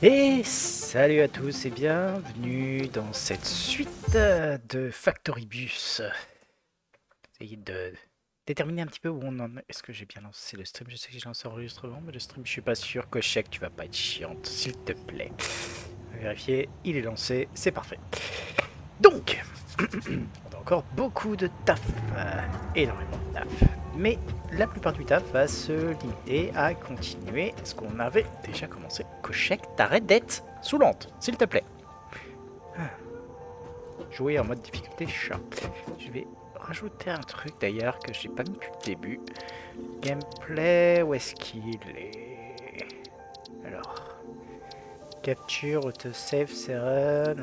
Et salut à tous et bienvenue dans cette suite de Factoribus. Essayer de déterminer un petit peu où on en est. Est-ce que j'ai bien lancé le stream? Je sais que j'ai lancé l'enregistrement, mais le stream, je suis pas sûr. Cochec, tu vas pas être chiante, s'il te plaît. On va vérifier, il est lancé, c'est parfait. Donc, on a encore beaucoup de taf, énormément de taf. Mais la plupart du taf va se limiter à continuer ce qu'on avait déjà commencé. Cochec, t'arrêtes d'être saoulante, s'il te plaît. Jouer en mode difficulté chat. Je vais rajouter un truc d'ailleurs que j'ai pas mis depuis le début. Gameplay, où est-ce qu'il est? Alors, capture, autosave, serreur,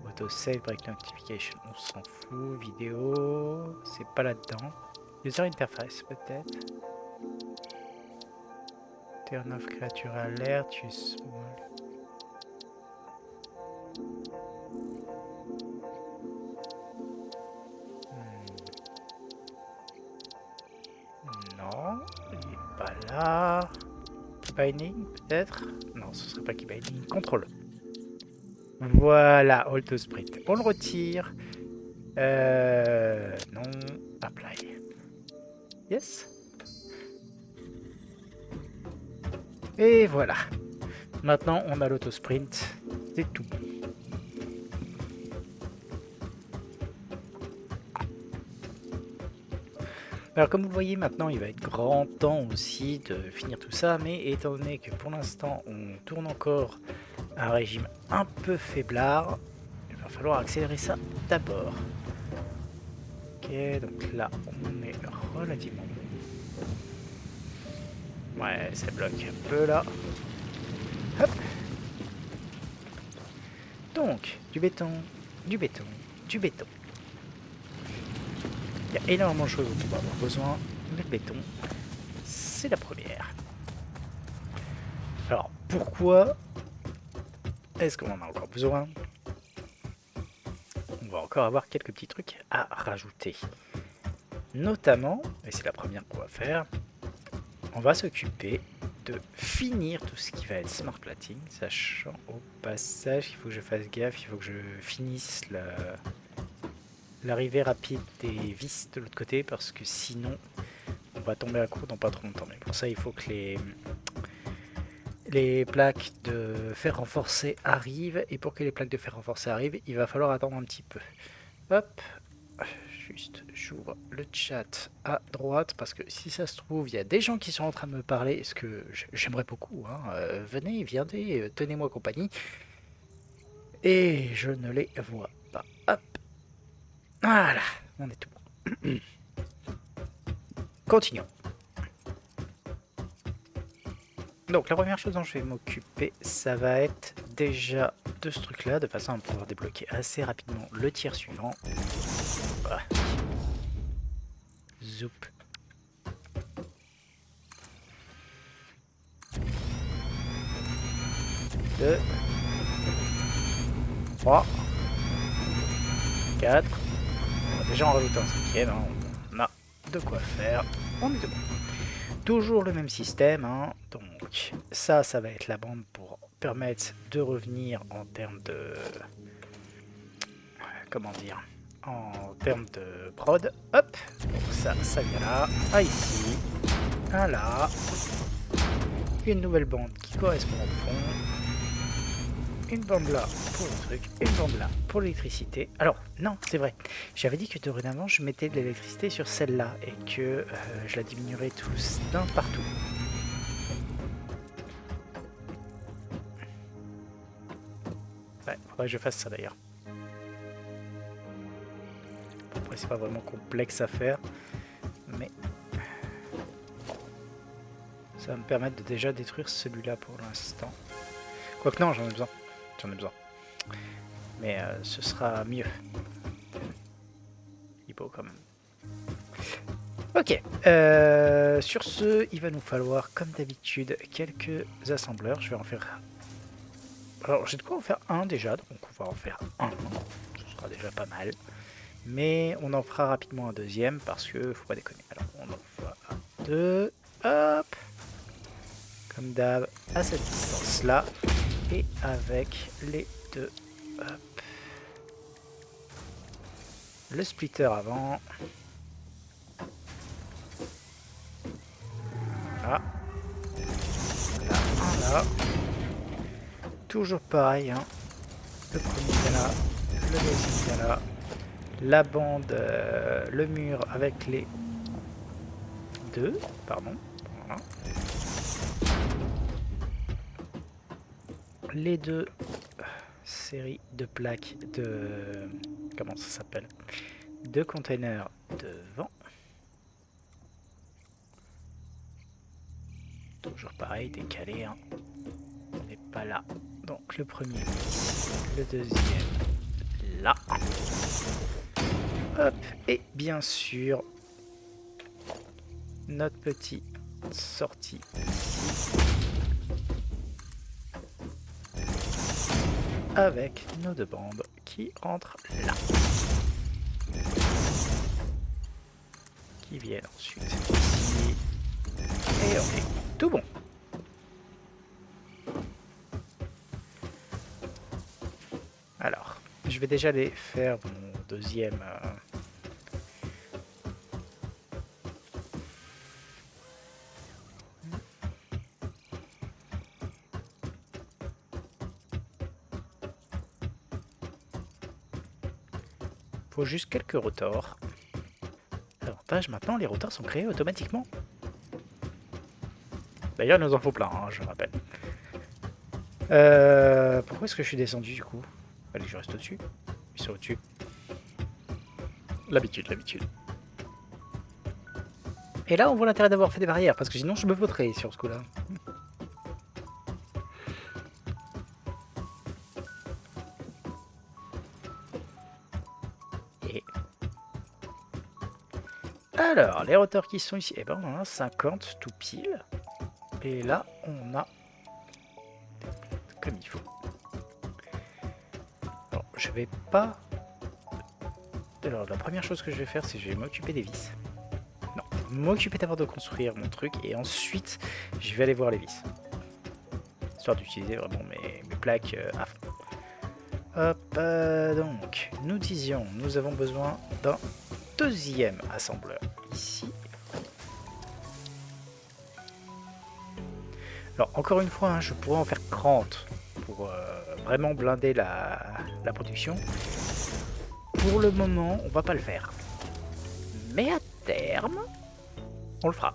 autosave, break notification, on s'en fout. Vidéo, c'est pas là-dedans. User interface peut-être. Turn off creature alert, use small. Non, il est pas là. Keybinding peut-être? Non, ce serait pas keybinding. Contrôle. Voilà, auto sprint. On le retire. Non, apply. Yes. Et voilà. Maintenant, on a l'auto sprint. C'est tout. Alors comme vous le voyez maintenant, il va être grand temps aussi de finir tout ça, mais étant donné que pour l'instant on tourne encore à un régime un peu faiblard, il va falloir accélérer ça d'abord. Ok, donc là on est relativement bon. Ouais, ça bloque un peu là. Hop. Donc, du béton, du béton, du béton. Il y a énormément de choses dont on va avoir besoin, mais le béton, c'est la première. Alors, pourquoi est-ce qu'on en a encore besoin? On va encore avoir quelques petits trucs à rajouter. Notamment, et c'est la première qu'on va faire, on va s'occuper de finir tout ce qui va être smart plating, sachant au passage qu'il faut que je fasse gaffe, il faut que je finisse l'arrivée rapide des vis de l'autre côté, parce que sinon on va tomber à court dans pas trop longtemps. Mais pour ça, il faut que les plaques de fer renforcé arrivent, et pour que les plaques de fer renforcé arrivent, il va falloir attendre un petit peu. Hop, juste j'ouvre le chat à droite, parce que si ça se trouve, il y a des gens qui sont en train de me parler, ce que j'aimerais beaucoup, hein. Venez, viendez, tenez-moi compagnie. Et je ne les vois pas. Hop, voilà, on est tout bon. Continuons. Donc la première chose dont je vais m'occuper, ça va être déjà de ce truc là, de façon à pouvoir débloquer assez rapidement le tir suivant. Voilà. Zoup. 2, 3, 4. On va déjà en rajouter un cinquième, hein. On a de quoi faire. On est de bon. Toujours le même système, hein. Donc ça va être la bande pour permettre de revenir en termes de... Comment dire, en termes de prod. Hop, donc ça vient là, à ici, un là, une nouvelle bande qui correspond au fond, une bande là pour le truc, une bande là pour l'électricité. Alors, non, c'est vrai, j'avais dit que dorénavant je mettais de l'électricité sur celle-là et que je la diminuerais tous d'un partout. Ouais, faudrait que je fasse ça d'ailleurs. Après, c'est pas vraiment complexe à faire, mais ça va me permettre de déjà détruire celui-là pour l'instant. Quoique non, j'en ai besoin. J'en ai besoin. Mais ce sera mieux. Il est beau quand même. Ok. Sur ce, il va nous falloir, comme d'habitude, quelques assembleurs. Je vais en faire... Alors, j'ai de quoi en faire un déjà, donc on va en faire un. Ce sera déjà pas mal. Mais on en fera rapidement un deuxième, parce que faut pas déconner. Alors, on en fera un, deux. Hop. comme d'hab, à cette distance-là. Et avec les deux. Hop. Le splitter avant. Là. Là, un là. Toujours pareil, hein. Le premier vient là, le deuxième vient là. La bande, le mur avec les deux, pardon. Voilà. Les deux séries de plaques de... Comment ça s'appelle? De containers devant. Toujours pareil, décalé, hein. On n'est pas là. Donc le premier ici, le deuxième là. Hop, et bien sûr, notre petite sortie ici. Avec nos deux bandes qui rentrent là. Qui viennent ensuite ici. Et on est tout bon. Alors, je vais déjà aller faire mon deuxième... Faut juste quelques rotors. L'avantage maintenant, les rotors sont créés automatiquement. D'ailleurs, il nous en faut plein, hein, je rappelle. Pourquoi est-ce que je suis descendu du coup? Allez, je reste au-dessus. Ils sont au-dessus. L'habitude, l'habitude. Et là, on voit l'intérêt d'avoir fait des barrières, parce que sinon, je me vautrais sur ce coup-là. Et... Alors, les rotors qui sont ici, eh ben, on en a 50 tout pile. Et là, on a... comme il faut. Alors, je vais pas... Alors, la première chose que je vais faire, c'est que je vais m'occuper des vis. Non, m'occuper d'abord de construire mon truc, et ensuite, je vais aller voir les vis. Histoire d'utiliser vraiment mes plaques à fond. Hop, donc, nous disions, nous avons besoin d'un deuxième assembleur ici. Alors, encore une fois, hein, je pourrais en faire 30 pour vraiment blinder la production. Pour le moment, on va pas le faire. Mais à terme, on le fera.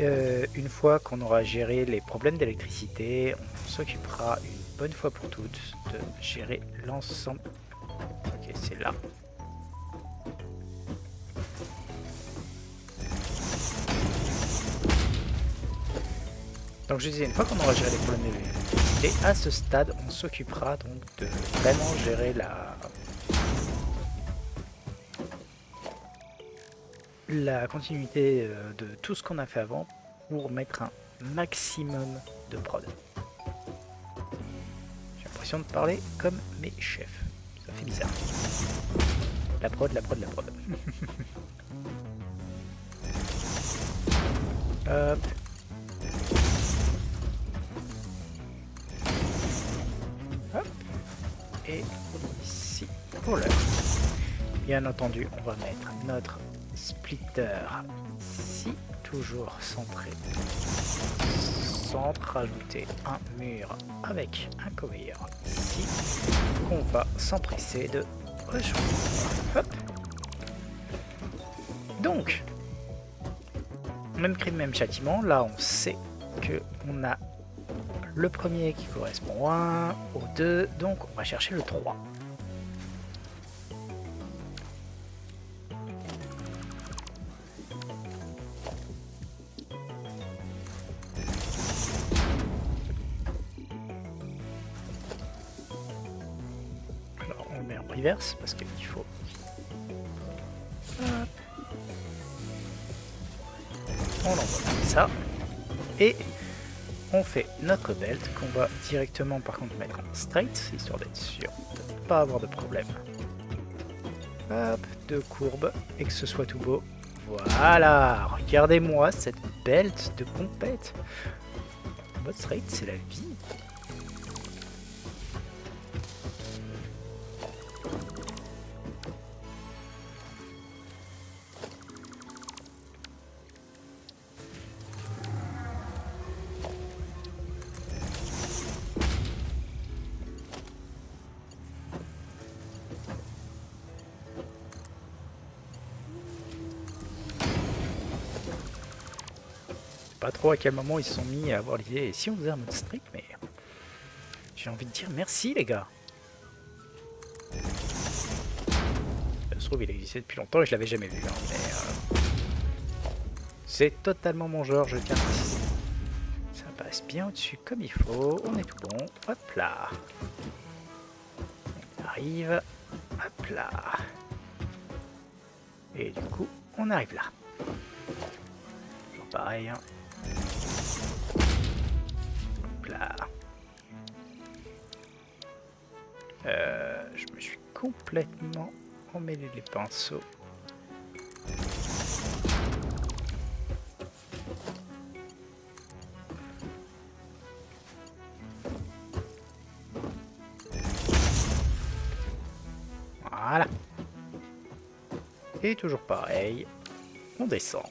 Une fois qu'on aura géré les problèmes d'électricité, on s'occupera une bonne fois pour toutes de gérer l'ensemble. Ok, c'est là. Donc je disais, une fois qu'on aura géré les problèmes d'électricité, à ce stade, on s'occupera donc de vraiment gérer la continuité de tout ce qu'on a fait avant pour mettre un maximum de prod. J'ai l'impression de parler comme mes chefs. Ça fait bizarre. La prod, la prod, la prod. Hop. Hop. Et ici, pour l'heure. Bien entendu, on va mettre notre splitter ici, toujours centré. Centre, rajouter un mur avec un conveyor ici, qu'on va s'empresser de rejoindre. Hop. Donc, même crime, même châtiment, là on sait que on a le premier qui correspond au 1, au 2, donc on va chercher le 3. Alors on le met en reverse parce qu'il faut... Hop. On envoie comme ça. Et on fait notre belt qu'on va directement par contre mettre en straight, histoire d'être sûr de ne pas avoir de problème. Hop, deux courbes et que ce soit tout beau. Voilà, regardez-moi cette belt de compète. mode straight, c'est la vie. Pas trop à quel moment ils se sont mis à avoir l'idée. Et si on faisait un mode strict, mais j'ai envie de dire merci les gars. Ça se trouve il existait depuis longtemps et je l'avais jamais vu. Hein, mais c'est totalement mon genre, je tiens à préciser. Ça passe bien au-dessus comme il faut. On est tout bon. Hop là. On arrive. Hop là. Et du coup, on arrive là. Toujours pareil. Hein. Hop là. Je me suis complètement emmêlé les pinceaux. Voilà. Et toujours pareil. On descend.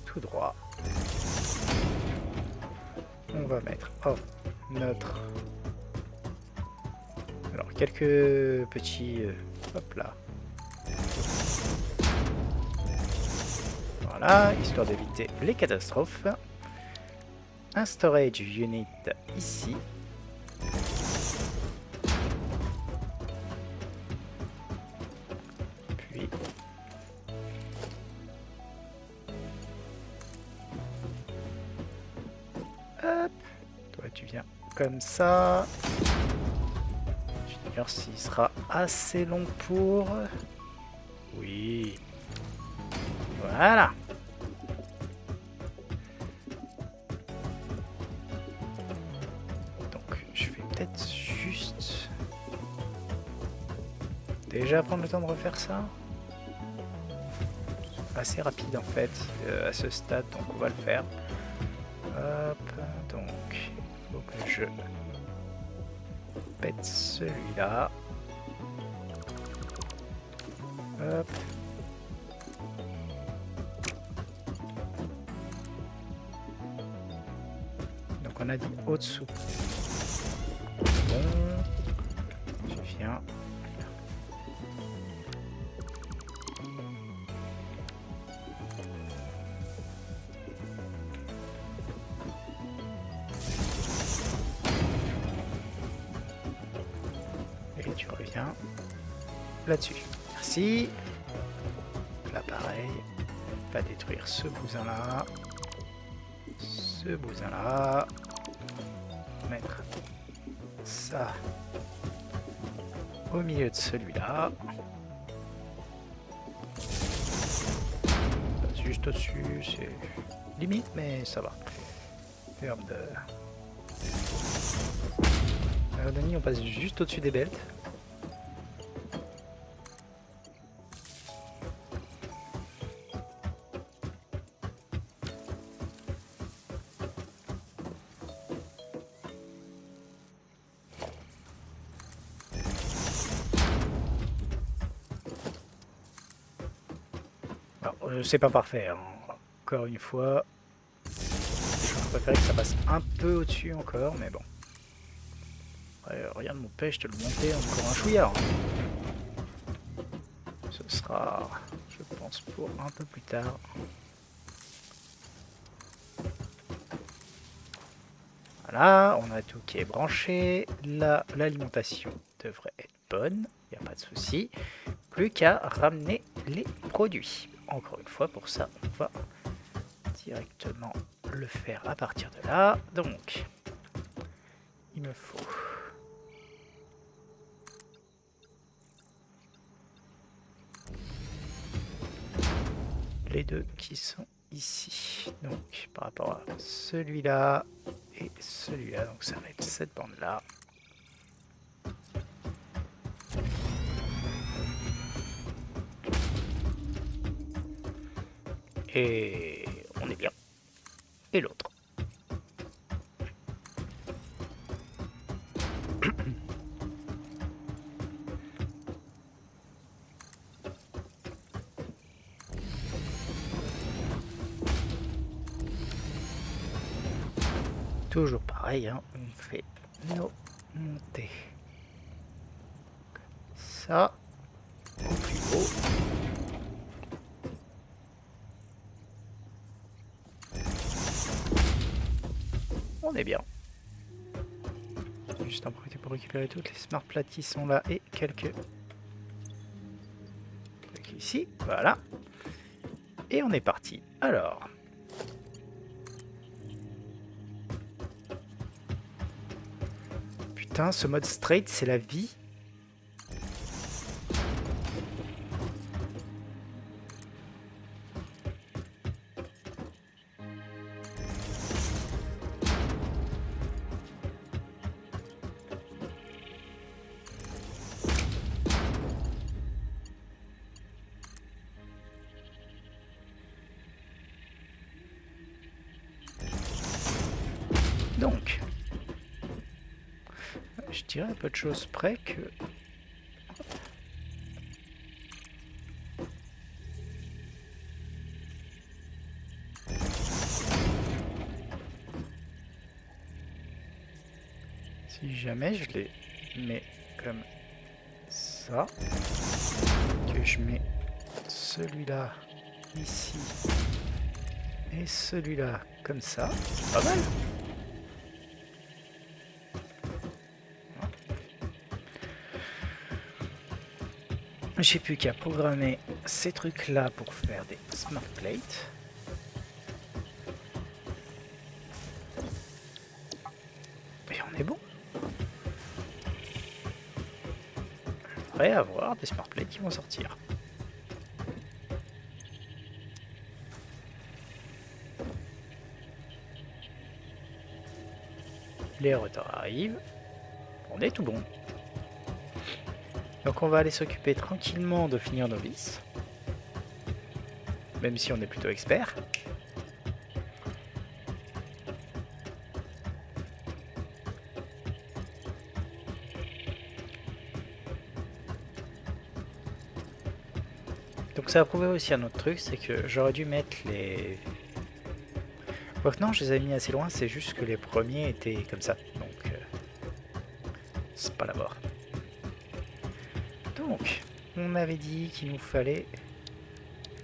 Tout droit. On va mettre notre... Alors quelques petits... hop là. Voilà, histoire d'éviter les catastrophes. Un storage unit ici. Puis... hop. Toi tu viens comme ça. Je vais voir s'il sera assez long pour... oui. Voilà. Donc je vais peut-être juste... déjà prendre le temps de refaire ça. Assez rapide en fait à ce stade, donc on va le faire. Hop, donc il faut que je pète celui-là. Hop. Donc on a dit au-dessous. Bon, je viens. Et tu reviens là-dessus. Merci. Là pareil. Pas détruire ce bousin là. Ce bousin là. Mettre ça au milieu de celui-là. Juste au-dessus, c'est limite, mais ça va. Terme de... aérodynamique, on passe juste au-dessus des belts. C'est pas parfait, hein. Encore une fois. Je préférais que ça passe un peu au-dessus encore, mais bon. Ouais, regarde mon pêche, te le monter encore un chouïard. Ce sera, je pense, pour un peu plus tard. Voilà, on a tout qui est branché. Là, l'alimentation devrait être bonne, il n'y a pas de souci. Plus qu'à ramener les produits. Encore une fois, pour ça, on va directement le faire à partir de là. Donc, il me faut les deux qui sont ici. Donc, par rapport à celui-là et celui-là, donc ça va être cette bande-là. Et on est bien. et l'autre. Toujours pareil, hein, on fait nos montées. Ça, au plus haut. On est bien. Juste en profiter pour récupérer toutes les smart plates qui sont là et quelques trucs ici. Voilà. Et on est parti. Alors. Putain, ce mode straight, c'est la vie. Donc, je dirais un peu de choses près que... Si jamais je les mets comme ça, que je mets celui-là ici et celui-là comme ça, c'est pas mal. J'ai plus qu'à programmer ces trucs là pour faire des smart plates. Et on est bon. On devrait avoir des smart plates qui vont sortir. Les retards arrivent. On est tout bon. Donc on va aller s'occuper tranquillement de finir nos vis. Même si on est plutôt expert. Donc ça a prouvé aussi un autre truc, c'est que j'aurais dû mettre les... Bon, non, je les avais mis assez loin, c'est juste que les premiers étaient comme ça. Donc c'est pas la mort. Donc, on avait dit qu'il nous fallait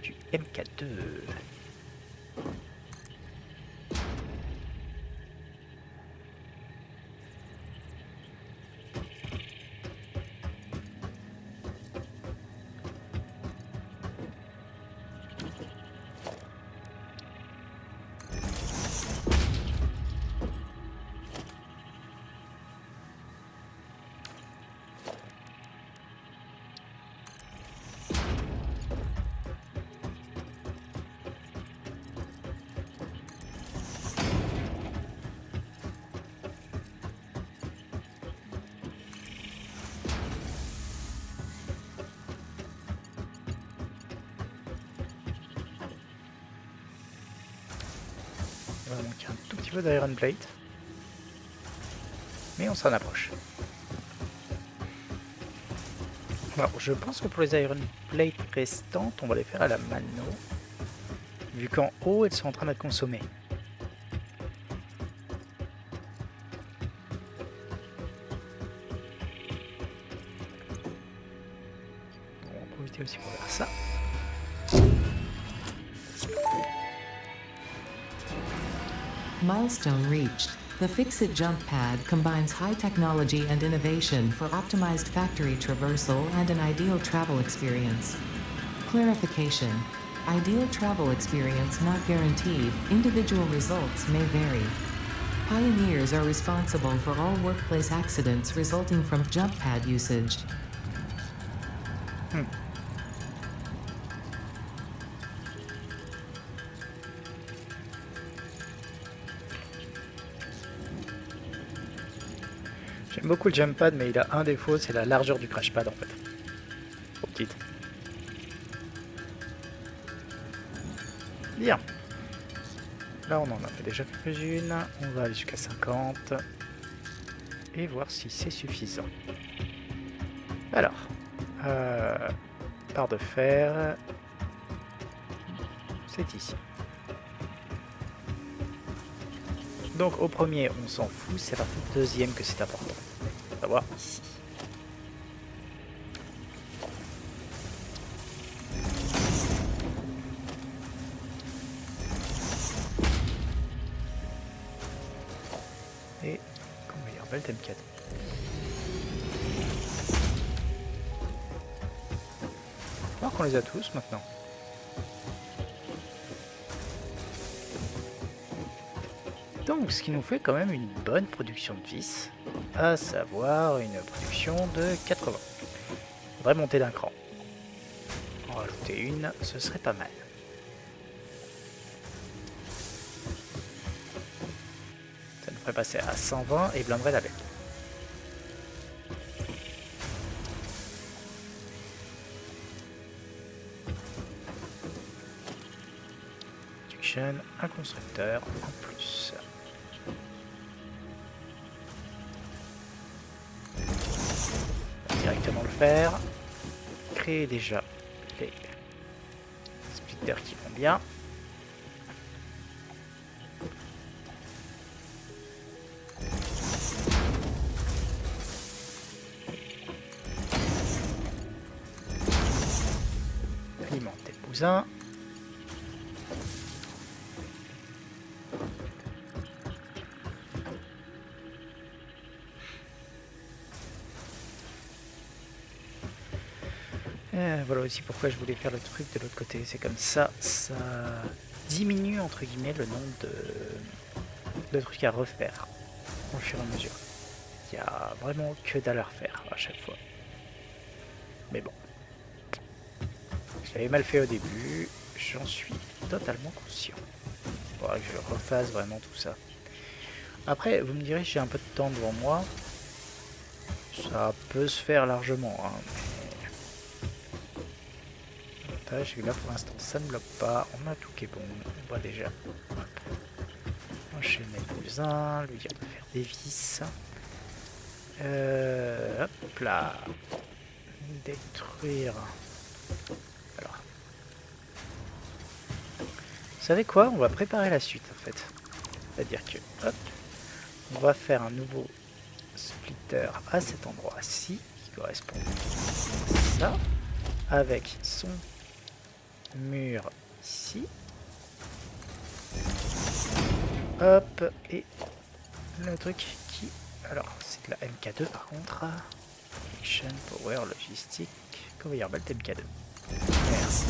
du MK2. Il va manquer un tout petit peu d'iron plate. Mais on s'en approche. Alors, je pense que pour les iron plates restantes, on va les faire à la mano. Vu qu'en haut, elles sont en train d'être consommées. On va en profiter aussi pour faire ça. Milestone reached. The Fixit Jump Pad combines high technology and innovation for optimized factory traversal and an ideal travel experience. Clarification. Ideal travel experience not guaranteed, individual results may vary. Pioneers are responsible for all workplace accidents resulting from jump pad usage. J'aime beaucoup le jump pad, mais il a un défaut, c'est la largeur du crash pad en fait. Trop petite. Bien. Là, on en a fait déjà quelques-unes. On va aller jusqu'à 50. Et voir si c'est suffisant. Alors, barre de fer, c'est ici. Donc au premier, on s'en fout, c'est à partir du deuxième que c'est important. On va voir ici. Et conveyor belt M4. On va voir qu'on les a tous maintenant. Donc ce qui nous fait quand même une bonne production de vis, à savoir une production de 80. On va monter d'un cran. En rajouter une, ce serait pas mal. Ça nous ferait passer à 120 et blinderait la bête. Un constructeur en plus. On va directement le faire. Créer déjà les splitters qui vont bien. Alimenter le bousin. Voilà aussi pourquoi je voulais faire le truc de l'autre côté. C'est comme ça, ça diminue entre guillemets le nombre de trucs à refaire au fur et à mesure. Il n'y a vraiment que dalle à refaire à chaque fois. Mais bon. Je l'avais mal fait au début, j'en suis totalement conscient. Il faudra que je refasse vraiment tout ça. Après, vous me direz, j'ai un peu de temps devant moi. Ça peut se faire largement. Hein, mais... là pour l'instant ça ne bloque pas. On a tout qui est bon. On va déjà enchaîner le bousin, lui dire de faire des vis. Hop là. Détruire. Alors. Vous savez quoi? On va préparer la suite en fait. C'est-à-dire que, hop, on va faire un nouveau splitter à cet endroit-ci, qui correspond à ça, avec son mur ici. Hop, et le truc qui... Alors, c'est de la MK2 par contre. Action, Power, Logistique, Conveyor Belt MK2. Merci.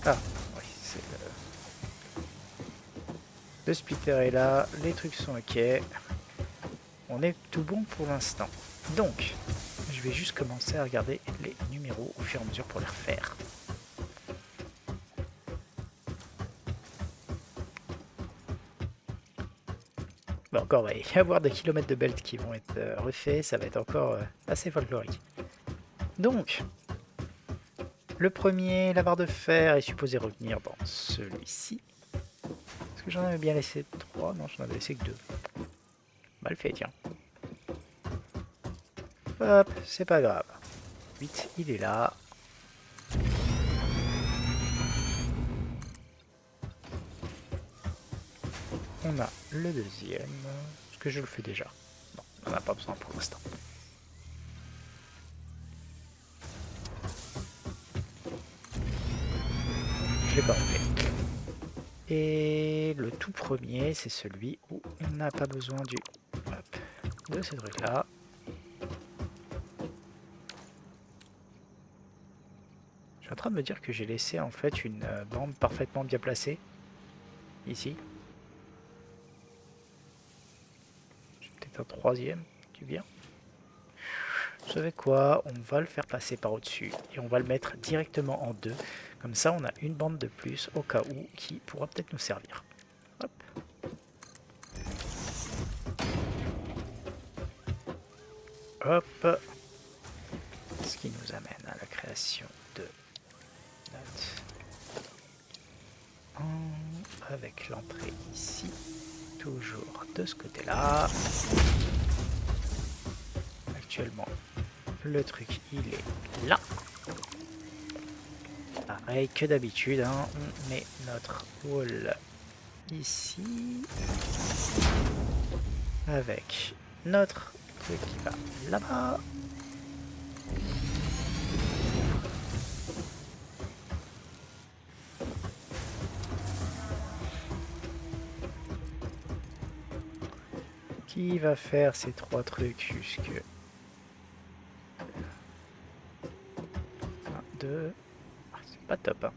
Ah, oui, c'est le splitter est là, les trucs sont ok. On est tout bon pour l'instant. Donc, je vais juste commencer à regarder les numéros au fur et à mesure pour les refaire. Bon, encore, il va y avoir des kilomètres de belt qui vont être refaits, ça va être encore assez folklorique. Donc, le premier, la barre de fer, est supposé revenir dans celui-ci. Est-ce que j'en avais bien laissé 3? Non, j'en avais laissé que 2. Mal fait, tiens. Hop, c'est pas grave. 8, il est là. On a le deuxième. Est-ce que je le fais déjà? Non, on n'en a pas besoin pour l'instant. Je l'ai pas fait. Et le tout premier, c'est celui où on n'a pas besoin du hop, de ce truc là. Je suis en train de me dire que j'ai laissé en fait une bande parfaitement bien placée ici. J'ai peut-être un troisième qui vient. Vous savez quoi? On va le faire passer par au-dessus et on va le mettre directement en deux. Comme ça, on a une bande de plus au cas où qui pourra peut-être nous servir. Hop. Hop. Ce qui nous amène à la création donc l'entrée ici, toujours de ce côté-là. Actuellement, le truc il est là. Pareil que d'habitude, hein, on met notre wall ici avec notre truc qui va là-bas. Qui va faire ces 3 trucs jusque 1, 2. Ah, c'est pas top, hein.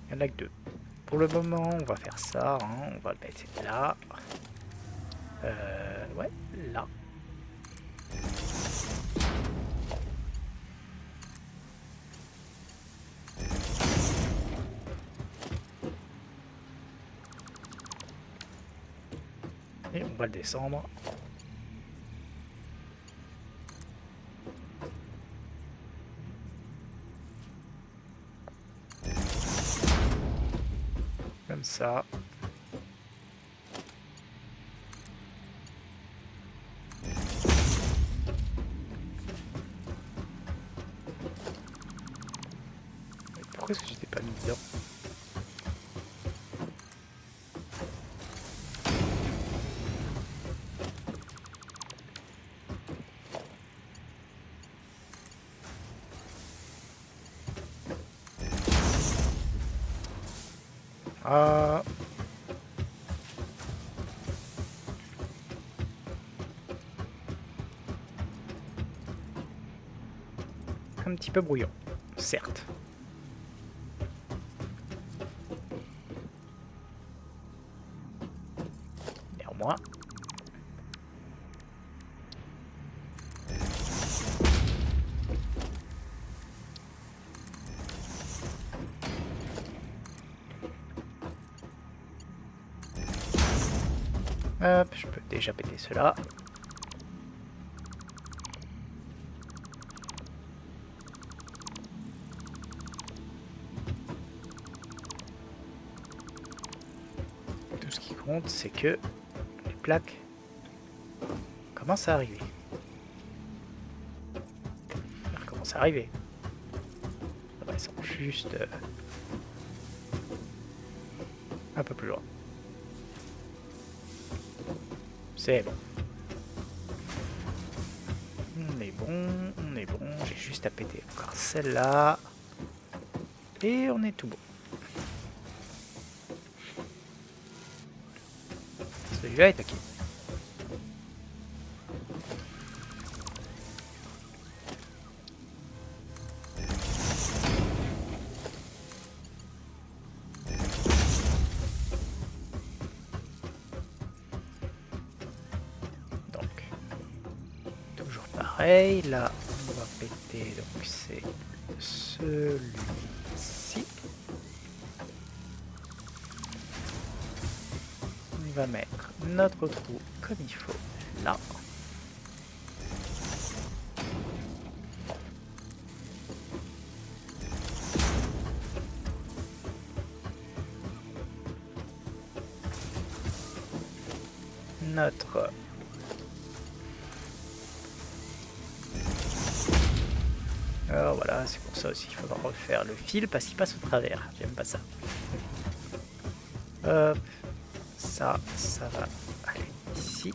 Il y en a que 2. Pour le moment, on va faire ça, hein. On va le mettre là. Ouais, là. Et on va le descendre. Comme ça. Pourquoi est-ce que je t'ai pas mis dedans? Ah. Un petit peu brouillon, certes. Néanmoins. Hop, je peux déjà péter cela. Tout ce qui compte, c'est que les plaques commencent à arriver. Elles commencent à arriver. Elles sont juste un peu plus loin. C'est bon. On est bon, on est bon. J'ai juste à péter encore celle-là. Et on est tout bon. Celui-là est acquis. Pareil, là on va péter, donc c'est celui-ci. On va mettre notre trou comme il faut là. Notre alors voilà, c'est pour ça aussi qu'il faudra refaire le fil parce qu'il passe au travers. J'aime pas ça. Hop, ça va aller ici.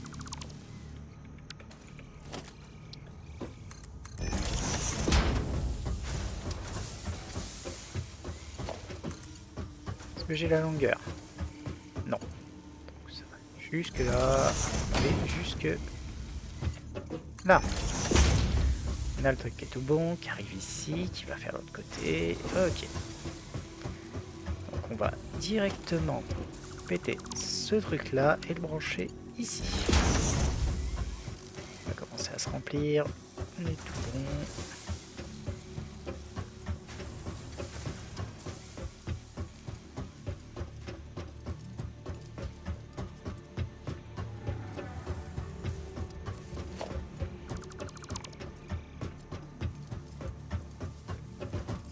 Est-ce que j'ai la longueur? Non. Donc ça va jusque là. Et jusque là. On a le truc qui est tout bon, qui arrive ici, qui va faire l'autre côté. Ok. Donc on va directement péter ce truc là et le brancher ici. On va commencer à se remplir. On est tout bon.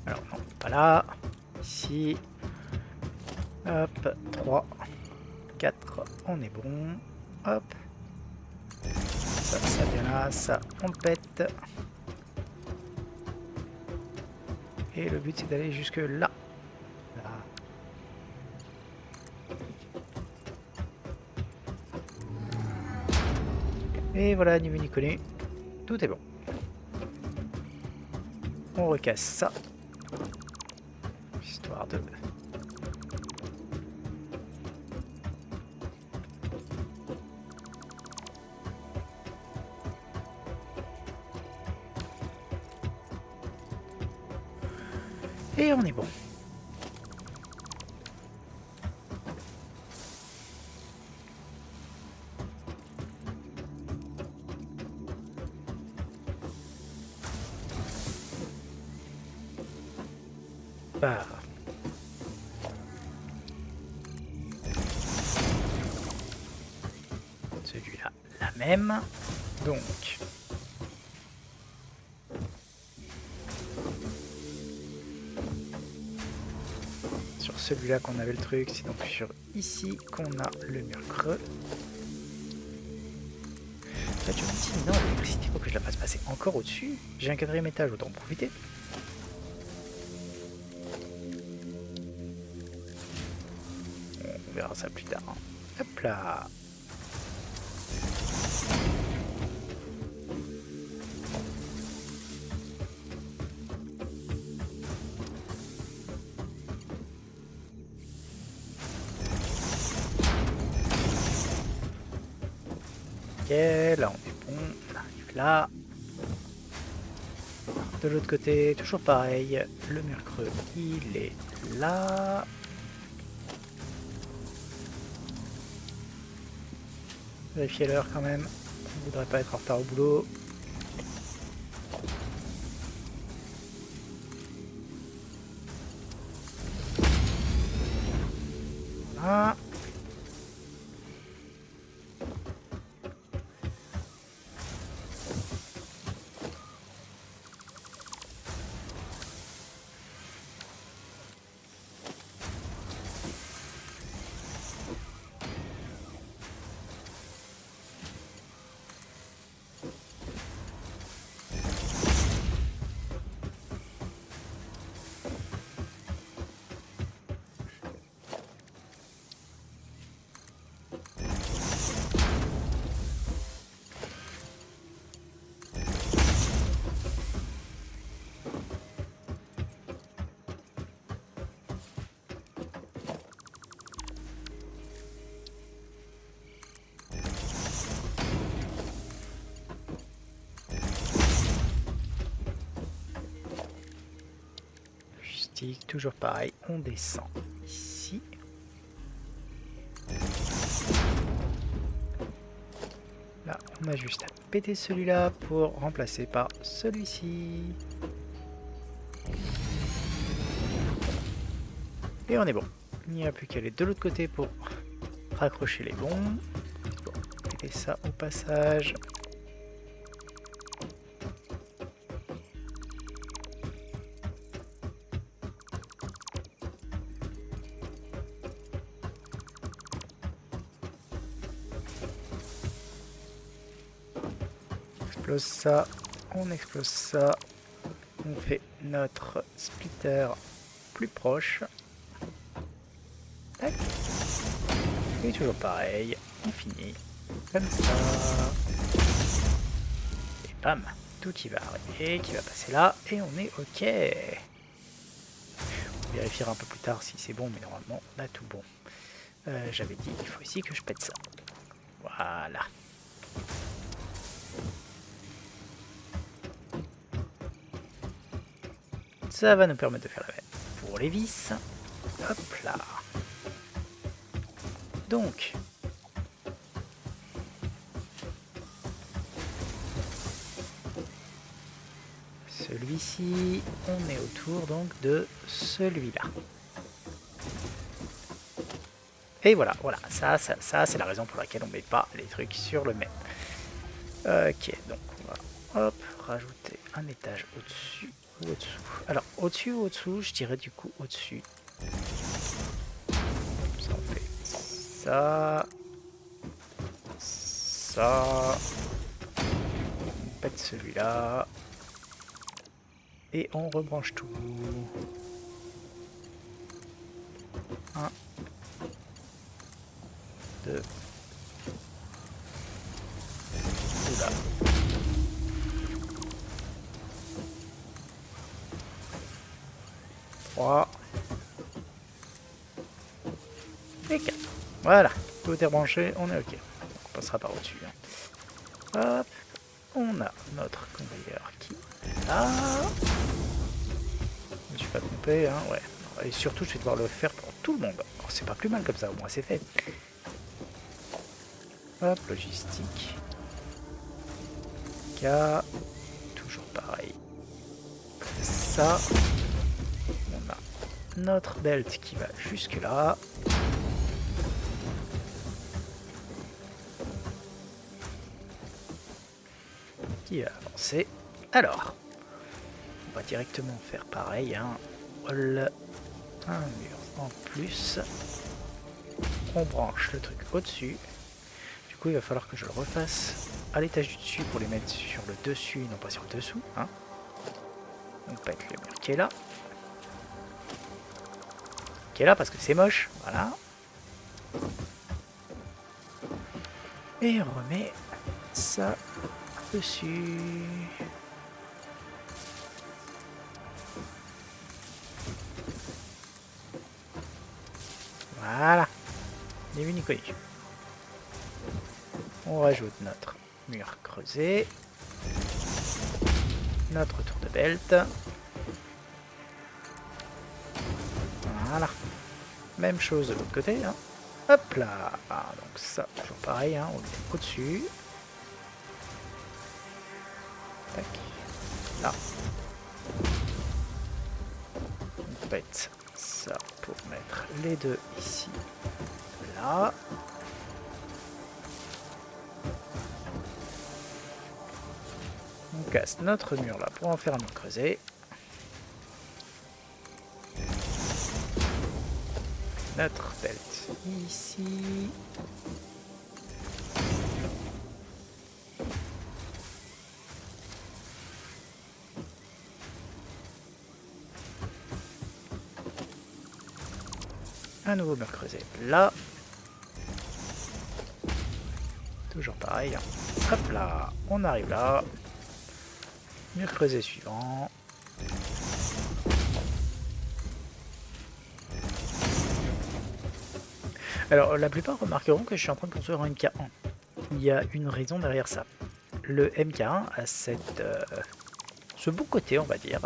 Alors non, pas là. Ici. Hop, 3, 4, on est bon. Hop. Ça vient là, ça, on le pète. Et le but c'est d'aller jusque là. Là. Et voilà, ni vu ni connu. Tout est bon. On recasse ça. Histoire de... Et on est bon. Ah. Celui-là, la même. Donc... Sur celui-là qu'on avait le truc, c'est donc sur ici qu'on a le mur creux. Là, tu me dis, non, l'électricité, faut que je la fasse passer encore au-dessus. J'ai un quatrième étage, autant en profiter. On verra ça plus tard. Hop là. Ok, là on est bon, on arrive là. De l'autre côté, toujours pareil, le mur creux, il est là. Vérifiez l'heure quand même, on ne voudrait pas être en retard au boulot. Voilà. Toujours pareil, on descend ici. Là, on a juste à péter celui-là pour remplacer par celui-ci. Et on est bon. Il n'y a plus qu'à aller de l'autre côté pour raccrocher les bombes. Péter ça au passage. Explose ça, on explose ça, on fait notre splitter plus proche. Tac. Et toujours pareil, on finit comme ça. Et bam, tout qui va arriver, qui va passer là, et on est ok. On vérifiera un peu plus tard si c'est bon, mais normalement on a tout bon. J'avais dit, il faut ici que je pète ça. Voilà. Ça va nous permettre de faire la même pour les vis. Hop là. Donc, celui-ci, on est autour donc de celui-là. Et voilà, ça c'est la raison pour laquelle on met pas les trucs sur le même. Ok, donc on va hop, rajouter un étage au-dessus. Au-dessous. Alors, au-dessus ou au-dessous, je dirais du coup au-dessus. ça. Ça. On pète celui-là. Et on rebranche tout. 1, 2. Oula. 3. Et 4. Voilà. Tout est branché, on est ok. On passera par au-dessus. Hop. On a notre conveyeur qui est là. Je ne suis pas trompé, hein, ouais. Et surtout, je vais devoir le faire pour tout le monde. Oh, c'est pas plus mal comme ça, au moins c'est fait. Hop, logistique. K. Toujours pareil. Ça. On a notre belt qui va jusque là. Qui va avancer. Alors, on va directement faire pareil, hein. Wall, un mur en plus. On branche le truc au-dessus. Du coup, il va falloir que je le refasse à l'étage du dessus pour les mettre sur le dessus, non pas sur le dessous, hein. On pète le mur qui est là. Qui est là parce que c'est moche, voilà. Et on remet ça dessus. Voilà. Ni vu ni connu. On rajoute notre mur creusé. Notre tour de belt. Voilà. Même chose de l'autre côté. Hein. Hop là. Ah, donc ça, toujours pareil. Hein. On le met au-dessus. Tac. Là. On pète ça pour mettre les deux ici. Là. On casse notre mur là pour en faire un mur creusé. Notre belt ici. Un nouveau mur creusé là. Toujours pareil. Hein. Hop là, on arrive là. Mur creusé suivant. Alors, la plupart remarqueront que je suis en train de construire un MK1. Il y a une raison derrière ça. Le MK1 a ce bon côté, on va dire,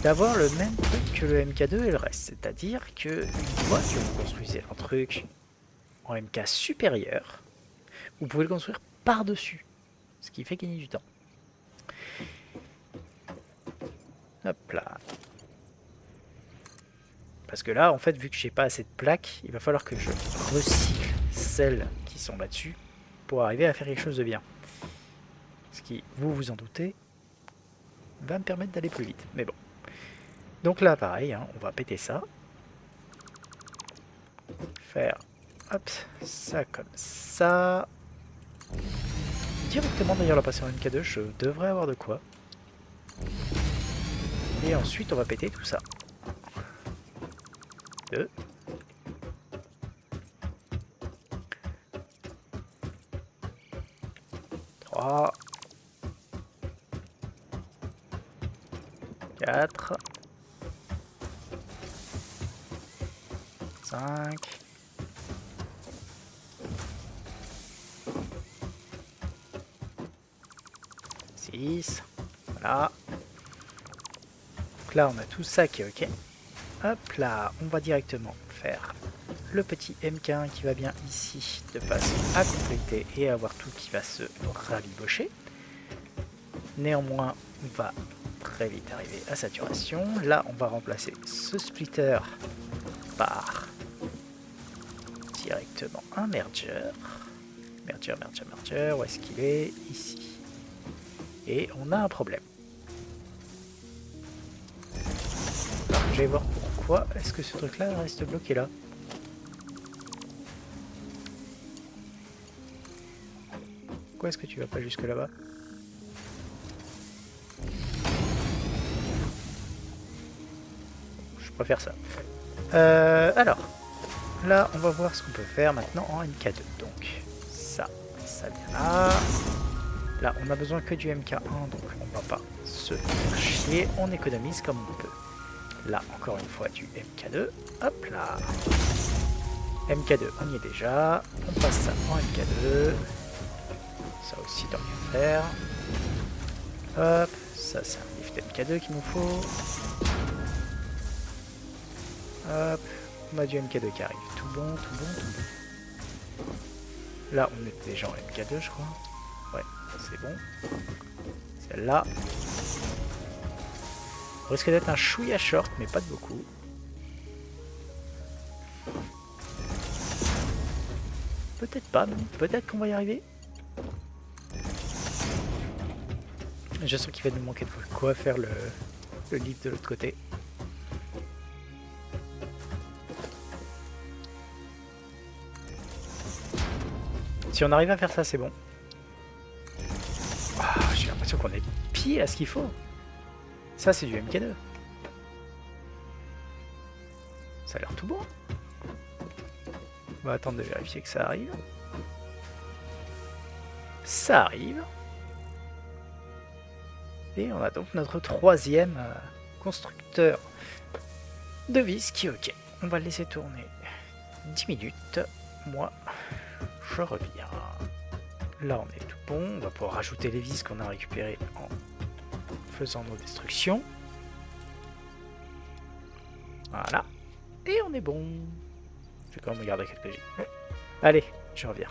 d'avoir le même truc que le MK2 et le reste. C'est-à-dire que une fois que vous construisez un truc en MK supérieur, vous pouvez le construire par-dessus. Ce qui fait gagner du temps. Hop là. Parce que là, en fait, vu que j'ai pas assez de plaques, il va falloir que je recycle celles qui sont là-dessus pour arriver à faire quelque chose de bien. Ce qui, vous vous en doutez, va me permettre d'aller plus vite. Mais bon. Donc là, pareil, hein, on va péter ça. Faire, hop, ça comme ça. Directement d'ailleurs la passer en MK2, je devrais avoir de quoi. Et ensuite, on va péter tout ça. 2. 3. 4. 5. 6. Voilà. Donc là, on a tout ça qui est ok. Hop là, on va directement faire le petit MK1 qui va bien ici, de façon à compléter et avoir tout qui va se rabibocher. Néanmoins, on va très vite arriver à saturation. Là, on va remplacer ce splitter par directement un merger. Merger, où est-ce qu'il est? Ici. Et on a un problème. Alors, je vais voir pourquoi est-ce que ce truc-là reste bloqué là. Pourquoi est-ce que tu vas pas jusque là-bas? Je préfère ça. Alors, là, on va voir ce qu'on peut faire maintenant en MK2. Donc, ça vient là. Là, on a besoin que du MK1, donc on va pas se faire chier. On économise comme on peut. Là, encore une fois, du MK2. Hop là. MK2, on y est déjà. On passe ça en MK2. Ça aussi, tant mieux faire. Hop, ça c'est un lift MK2 qu'il nous faut. Hop, on a du MK2 qui arrive. Tout bon, tout bon, tout bon. Là, on est déjà en MK2, je crois. Ouais, c'est bon. Celle-là. Risque d'être un chouïa short, mais pas de beaucoup. Peut-être pas, mais peut-être qu'on va y arriver. Je sens qu'il va nous manquer de quoi faire le lift de l'autre côté. Si on arrive à faire ça, c'est bon. Ah, j'ai l'impression qu'on est pile à ce qu'il faut. Ça, c'est du MK2. Ça a l'air tout bon. On va attendre de vérifier que ça arrive. Ça arrive. Et on a donc notre troisième constructeur de vis qui est OK. On va le laisser tourner 10 minutes. Moi, je reviens. Là, on est tout bon. On va pouvoir rajouter les vis qu'on a récupérées en faisant nos destructions. Voilà. Et on est bon. Je vais quand même regarder quelques J. Allez, je reviens.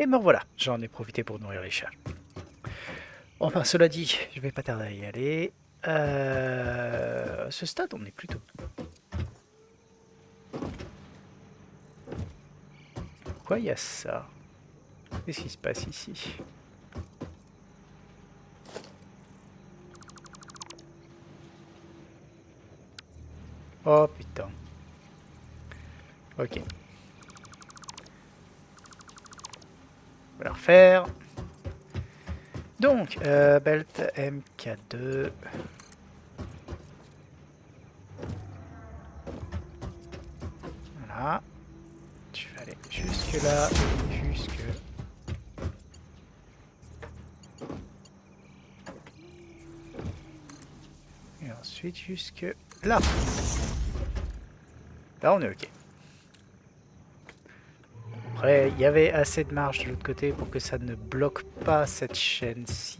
Et me voilà, j'en ai profité pour nourrir les chats. Enfin, cela dit, je vais pas tarder à y aller. À ce stade, on est plutôt... Pourquoi il y a ça? Qu'est-ce qui se passe ici? Oh putain. Ok. On va la refaire. Donc, belt MK2. Voilà. Je vais aller jusque là, jusque... Et ensuite jusque là. Là, on est ok. Après, il y avait assez de marge de l'autre côté pour que ça ne bloque pas cette chaîne-ci.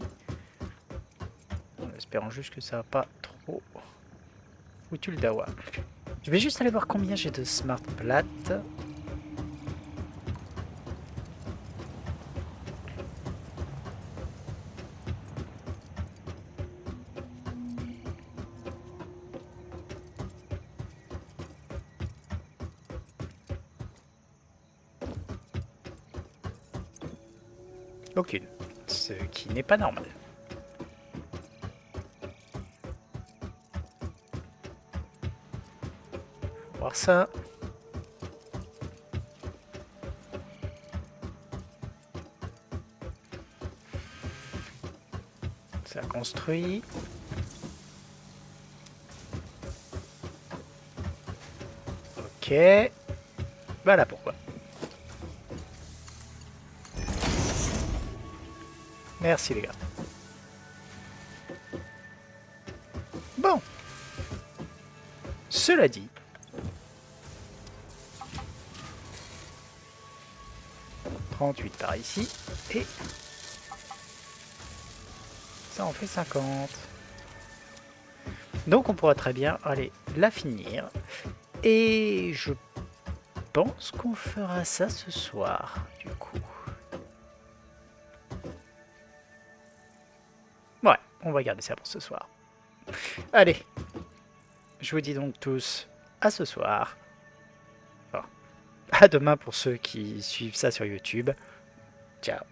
En espérant juste que ça va pas trop foutu le dawa. Je vais juste aller voir combien j'ai de smart plates. Aucune. Ce qui n'est pas normal. Faut voir ça. Ça construit. Ok. Voilà pourquoi. Merci les gars. Bon. Cela dit, par ici, et ça en fait 50. Donc on pourra très bien aller la finir. Et je pense qu'on fera ça ce soir, du coup. Ouais, on va garder ça pour ce soir. Allez, je vous dis donc tous à ce soir. Enfin, à demain pour ceux qui suivent ça sur YouTube. Ciao.